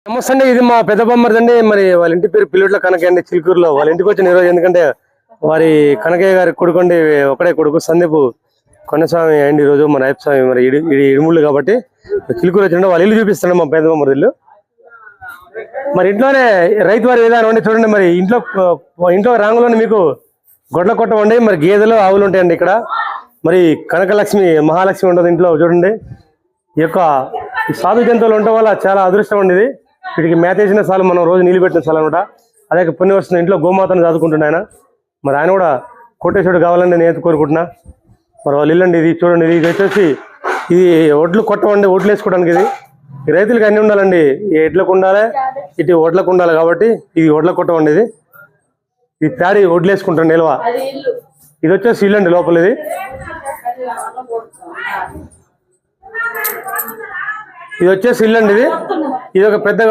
నమస్తే అండి, ఇది మా పెద్ద బొమ్మర్దండి. మరి వాళ్ళ ఇంటి పేరు పిల్లట్ల కనకయ్య అండి, చిలుకూరులో. వాళ్ళ ఇంటికి వచ్చిన ఈరోజు ఎందుకంటే వారి కనకయ్య గారి కొడుకుండి, ఒకడే కొడుకు సందీప్ కొండస్వామి అయింది ఈరోజు. మన అయ్యప్ప స్వామి మరి ఇడుముళ్ళు కాబట్టి చిలుకూరు వచ్చిండే వాళ్ళ ఇల్లు చూపిస్తాడు మా పెద్ద బొమ్మర్ ఇల్లు. మరి ఇంట్లోనే రైతు వారి విధానం అండి. చూడండి, మరి ఇంట్లో రాంగులోనే మీకు గొడ్ల కొట్ట ఉండి, మరి గేదెలు ఆవులు ఉంటాయండి ఇక్కడ. మరి కనకలక్ష్మి మహాలక్ష్మి ఉండదు ఇంట్లో. చూడండి, ఈ యొక్క సాధు జంతువులు ఉండటం వల్ల చాలా అదృష్టం ఉండేది. వీటికి మేతేసిన సార్లు మనం రోజు నీళ్ళు పెట్టిన సార్లు అనమాట. అదే పుణ్యం వస్తుంది. ఇంట్లో గోమాతను చదువుకుంటున్నా ఆయన. మరి ఆయన కూడా కోటేశ్వరుడు కావాలని నేను కోరుకుంటున్నా. మరి వాళ్ళు ఇల్లండి ఇది. చూడండి, ఇది వచ్చేసి ఇది ఒడ్లు కొట్టమండి, ఒడ్లు వేసుకోవడానికి. ఇది ఈ రైతులకి అన్నీ ఉండాలండి. ఎడ్లకు ఉండాలి, ఇటు ఒడ్లకు ఉండాలి. కాబట్టి ఇది ఒడ్ల కొట్టమండి. ఇది ప్యాడీ ఒడ్లు వేసుకుంటాం నిల్వ. ఇది వచ్చేసి ఇల్లండి లోపల. ఇది వచ్చేసి ఇల్లండి. ఇది ఒక పెద్ద